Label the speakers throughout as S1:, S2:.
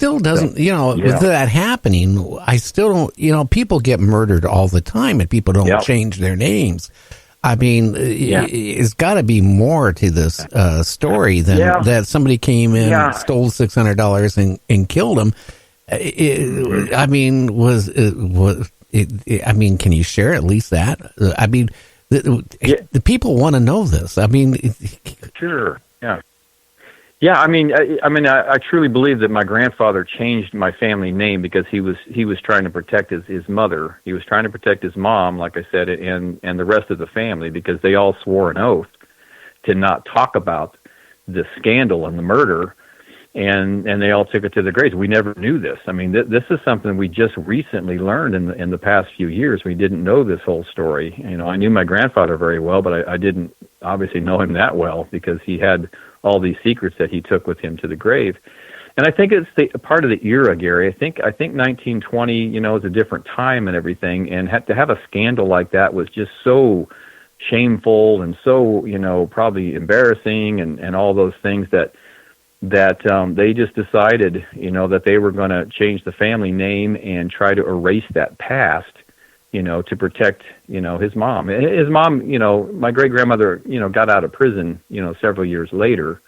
S1: still doesn't, with that happening, I still don't, people get murdered all the time and people don't change their names. I mean, it's got to be more to this story than that somebody came in, stole $600 and killed him. I mean, can you share at least that? I mean, the people want to know this. I mean,
S2: sure, yeah. Yeah, I mean, I truly believe that my grandfather changed my family name because he was trying to protect his mother. He was trying to protect his mom, like I said, and the rest of the family, because they all swore an oath to not talk about the scandal and the murder, and they all took it to the graves. We never knew this. I mean, this is something we just recently learned in the past few years. We didn't know this whole story. I knew my grandfather very well, but I didn't obviously know him that well because he had all these secrets that he took with him to the grave. And I think it's a part of the era, Gary. I think 1920, is a different time and everything, and to have a scandal like that was just so shameful and so, probably embarrassing and all those things that they just decided, that they were going to change the family name and try to erase that past, to protect, his mom. His mom, my great-grandmother, got out of prison, several years later.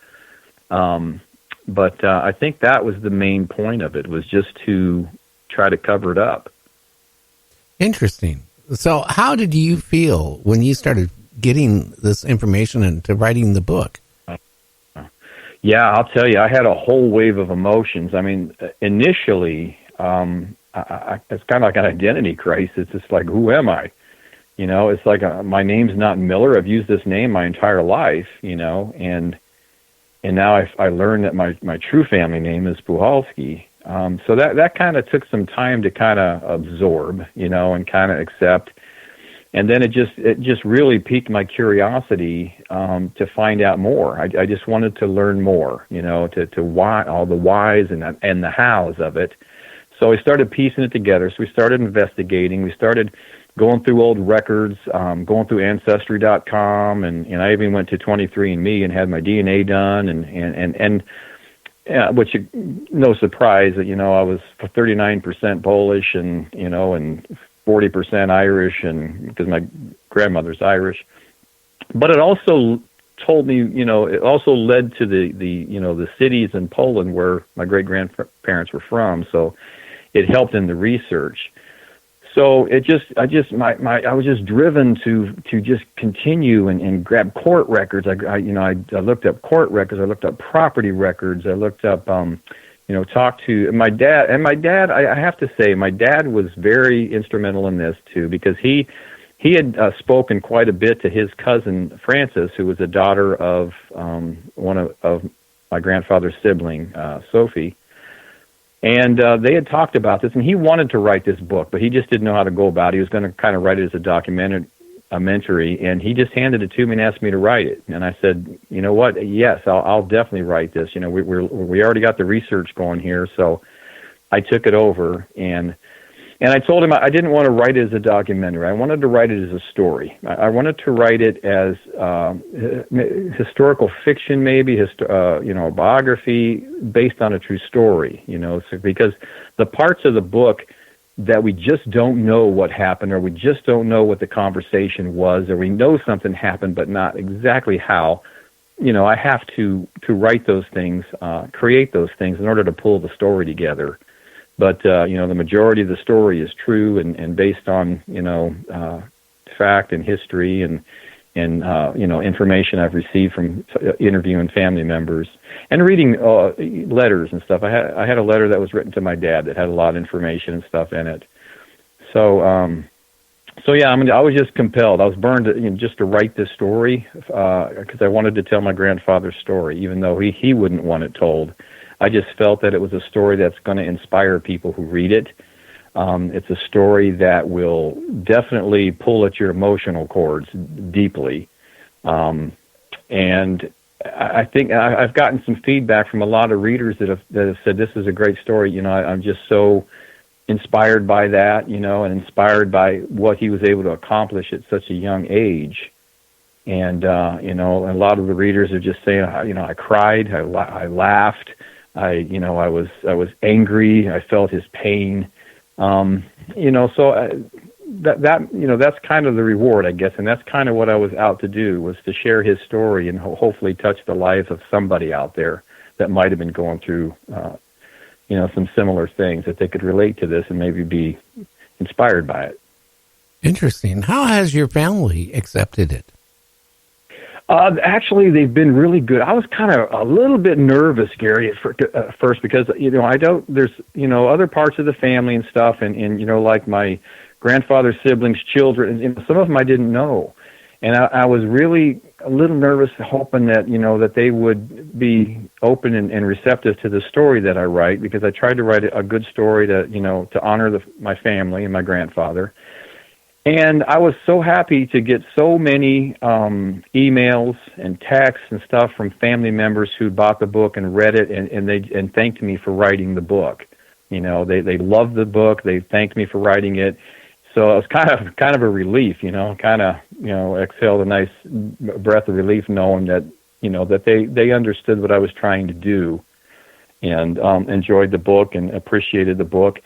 S2: But I think that was the main point of it, was just to try to cover it up. Interesting.
S1: So how did you feel when you started getting this information and to writing the book?
S2: Yeah, I'll tell you, I had a whole wave of emotions. I mean, initially, it's kind of like an identity crisis. It's like, who am I? It's like my name's not Miller. I've used this name my entire life, and now I learned that my true family name is Puhalski. So that kind of took some time to kind of absorb, and kind of accept. And then it just really piqued my curiosity to find out more. I just wanted to learn more, to why, all the whys and the hows of it. So we started piecing it together. So we started investigating. We started going through old records, going through Ancestry.com, and I even went to 23andMe and had my DNA done, and which, no surprise that, I was 39% Polish and 40% Irish, and because my grandmother's Irish. But it also told me, it also led to the cities in Poland where my great-grandparents were from. So it helped in the research. So I was just driven to just continue and grab court records. I looked up court records. I looked up property records. I looked up, talked to my dad. And my dad, I have to say, my dad was very instrumental in this too, because he had spoken quite a bit to his cousin Frances, who was a daughter of one of my grandfather's sibling, Sophie. And they had talked about this, and he wanted to write this book, but he just didn't know how to go about it. He was going to kind of write it as a documentary, and he just handed it to me and asked me to write it. And I said, you know what? Yes, I'll definitely write this. We already got the research going here, so I took it over, and I told him I didn't want to write it as a documentary. I wanted to write it as a story. I wanted to write it as historical fiction, maybe, a biography based on a true story, because the parts of the book that we just don't know what happened, or we just don't know what the conversation was, or we know something happened but not exactly how, I have to write those things, create those things in order to pull the story together. But, the majority of the story is true and based on, fact and history and information I've received from interviewing family members and reading letters and stuff. I had a letter that was written to my dad that had a lot of information and stuff in it. So yeah, I was just compelled. I was burned just to write this story because I wanted to tell my grandfather's story, even though he wouldn't want it told. I just felt that it was a story that's going to inspire people who read it. It's a story that will definitely pull at your emotional cords deeply. And I think I've gotten some feedback from a lot of readers that have said this is a great story. I'm just so inspired by that, and inspired by what he was able to accomplish at such a young age. And, a lot of the readers are just saying, I cried, I laughed. I was angry. I felt his pain. So that's kind of the reward, I guess, and that's kind of what I was out to do, was to share his story and hopefully touch the lives of somebody out there that might have been going through, some similar things, that they could relate to this and maybe be inspired by it.
S1: Interesting. How has your family accepted it?
S2: Actually, they've been really good. I was kind of a little bit nervous, Gary, at first, because, there's, other parts of the family and stuff, and like my grandfather's siblings, children, and some of them I didn't know. And I was really a little nervous, hoping that, that they would be open and receptive to the story that I write, because I tried to write a good story to honor my family and my grandfather. And I was so happy to get so many emails and texts and stuff from family members who bought the book and read it, and thanked me for writing the book. They loved the book. They thanked me for writing it. So it was kind of a relief, exhaled a nice breath of relief, knowing that that they understood what I was trying to do, and enjoyed the book and appreciated the book.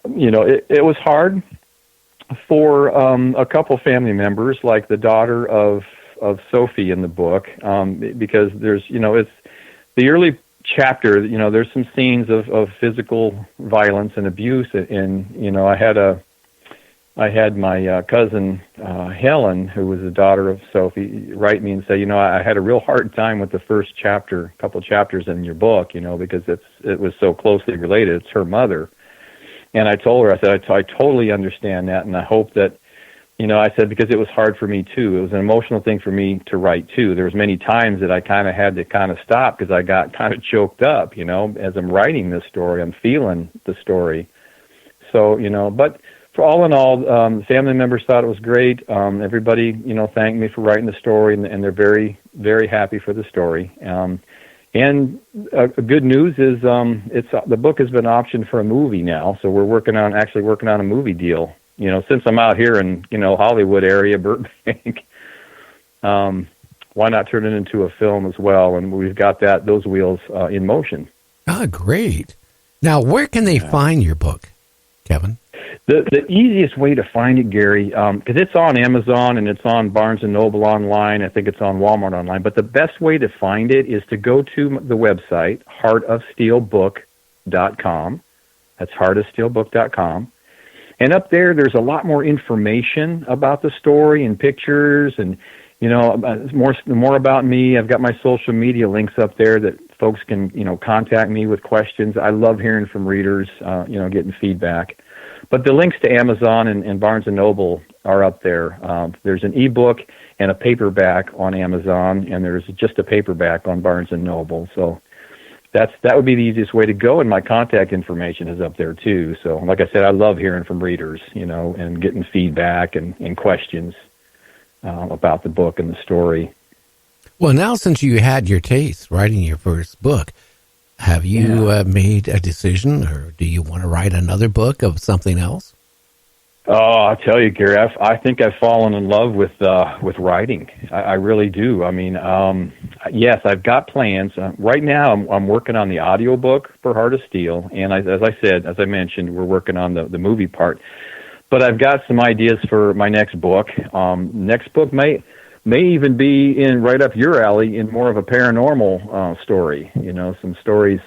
S2: It was hard for a couple family members, like the daughter of Sophie in the book, because there's it's the early chapter. There's some scenes of physical violence and abuse, and I had my cousin Helen, who was the daughter of Sophie, write me and say, I had a real hard time with the first couple chapters in your book, because it was so closely related. It's her mother. And I told her, I said, I totally understand that, and I hope that, I said, because it was hard for me too. It was an emotional thing for me to write too. There was many times that I kind of had to stop, because I got kind of choked up, as I'm writing this story. I'm feeling the story. So, but for all in all, family members thought it was great. Everybody, thanked me for writing the story, and they're very, very happy for the story. And good news is the book has been optioned for a movie now, so we're working on a movie deal. Since I'm out here in Hollywood area, Burbank, why not turn it into a film as well? And we've got those wheels in motion.
S1: Ah, great! Now, where can they find your book, Kevin?
S2: The easiest way to find it, Gary, because it's on Amazon and it's on Barnes & Noble online. I think it's on Walmart online. But the best way to find it is to go to the website, heartofsteelbook.com. That's heartofsteelbook.com. And up there's a lot more information about the story and pictures and, more about me. I've got my social media links up there that folks can, contact me with questions. I love hearing from readers, getting feedback. But the links to Amazon and Barnes & Noble are up there. There's an ebook and a paperback on Amazon, and there's just a paperback on Barnes & Noble. So that would be the easiest way to go, and my contact information is up there too. So like I said, I love hearing from readers, and getting feedback and questions about the book and the story.
S1: Well, now since you had your taste writing your first book, have you made a decision, or do you want to write another book of something else?
S2: Oh, I'll tell you, Gary, I think I've fallen in love with writing. I really do. I mean, yes, I've got plans. Right now, I'm working on the audiobook for Heart of Steel, and as I mentioned, we're working on the movie part. But I've got some ideas for my next book. Next book may even be right up your alley in more of a paranormal story. Some stories,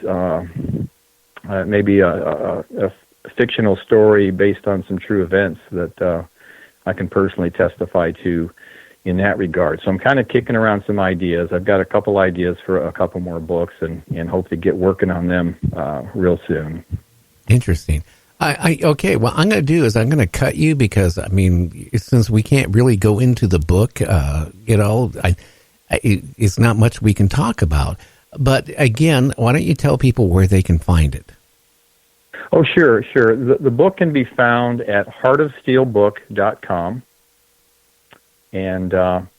S2: maybe a fictional story based on some true events that I can personally testify to in that regard. So I'm kind of kicking around some ideas. I've got a couple ideas for a couple more books, and hope to get working on them real soon. Interesting.
S1: Okay, what I'm going to do is I'm going to cut you, because, since we can't really go into the book, it's not much we can talk about. But again, why don't you tell people where they can find it?
S2: Oh, sure. The book can be found at heartofsteelbook.com, and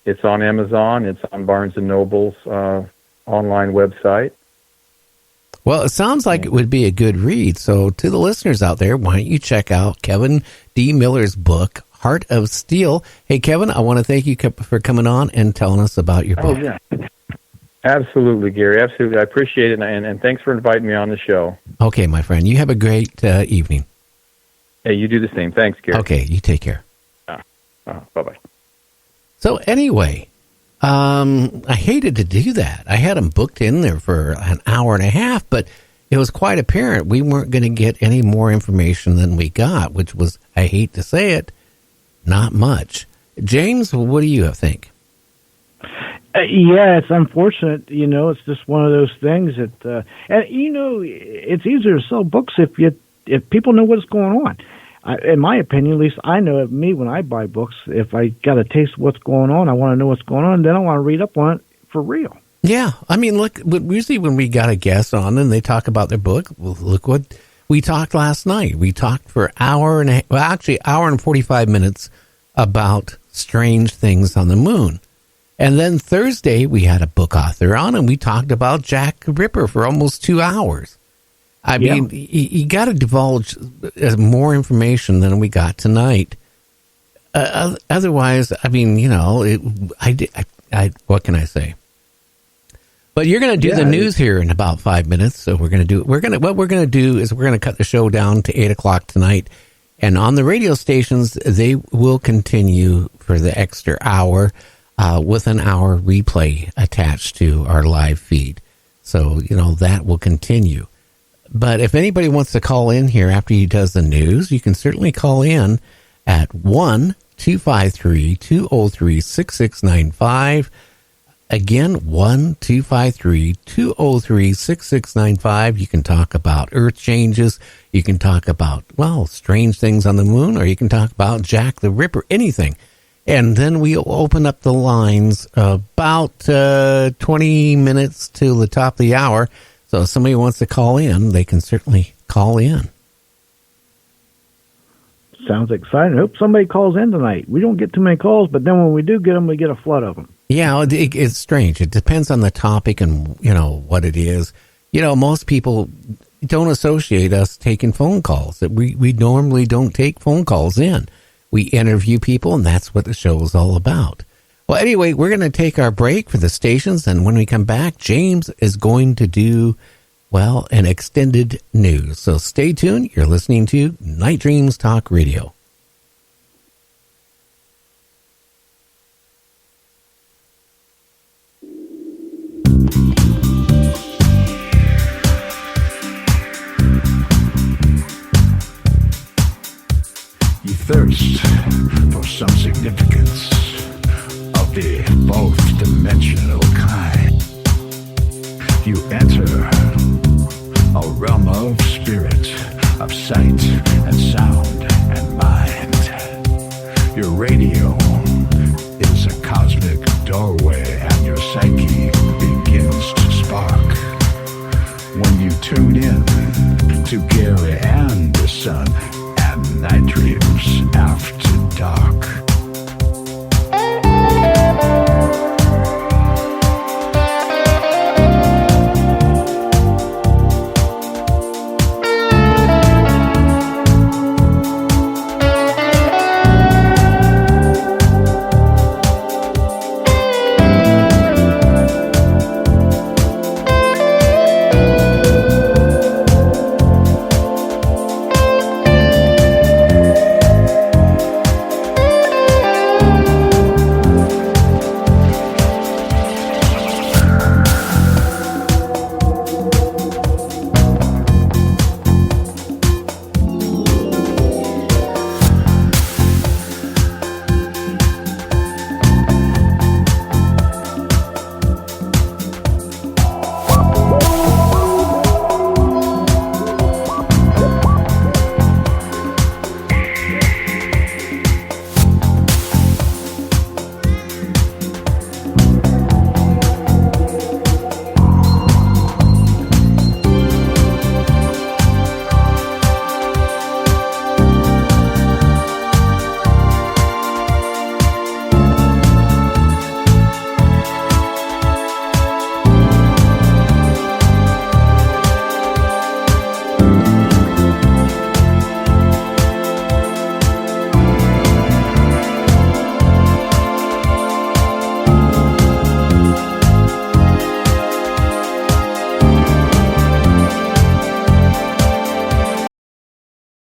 S2: it's on Amazon. It's on Barnes & Noble's online website.
S1: Well, it sounds like it would be a good read. So to the listeners out there, why don't you check out Kevin D. Miller's book, Heart of Steel. Hey, Kevin, I want to thank you for coming on and telling us about your book.
S2: Oh, yeah. Absolutely, Gary. Absolutely. I appreciate it, and thanks for inviting me on the show.
S1: Okay, my friend. You have a great evening.
S2: Hey, you do the same. Thanks, Gary.
S1: Okay, you take care.
S2: Bye-bye.
S1: So anyway, I hated to do that. I had them booked in there for an hour and a half, but it was quite apparent we weren't going to get any more information than we got, which was, I hate to say it, not much. James, what do you think?
S3: Yeah, it's unfortunate. It's just one of those things that, and it's easier to sell books if people know what's going on. In my opinion, at least I know of me when I buy books. If I got a taste of what's going on, I want to know what's going on. Then I want to read up on it for real.
S1: Yeah, I mean, look. Usually, when we got a guest on and they talk about their book, well, look what we talked last night. We talked for hour and 45 minutes about strange things on the moon. And then Thursday, we had a book author on, and we talked about Jack the Ripper for almost 2 hours. I mean, you got to divulge more information than we got tonight. Otherwise, I mean, what can I say? But you're going to do the news here in about 5 minutes, so what we're going to do is we're going to cut the show down to 8:00 tonight, and on the radio stations they will continue for the extra hour. With an hour replay attached to our live feed. So, that will continue. But if anybody wants to call in here after he does the news, you can certainly call in at 1-253-203-6695. Again, 1-253-203-6695. You can talk about Earth changes. You can talk about, strange things on the moon, or you can talk about Jack the Ripper, anything. And then we'll open up the lines about 20 minutes till the top of the hour. So if somebody wants to call in, they can certainly call in.
S3: Sounds exciting. I hope somebody calls in tonight. We don't get too many calls, but then when we do get them, we get a flood of them.
S1: Yeah, it's strange. It depends on the topic and, what it is. Most people don't associate us taking phone calls. We normally don't take phone calls in. We interview people, and that's what the show is all about. Well, anyway, we're going to take our break for the stations, and when we come back, James is going to do, an extended news. So stay tuned. You're listening to Night Dreams Talk Radio.
S4: You thirst for some significance of the both dimensional kind. You enter a realm of spirit, of sight and sound and mind. Your radio is a cosmic doorway, and your psyche begins to spark. When you tune in to Gary and the Sun, Night Dreams After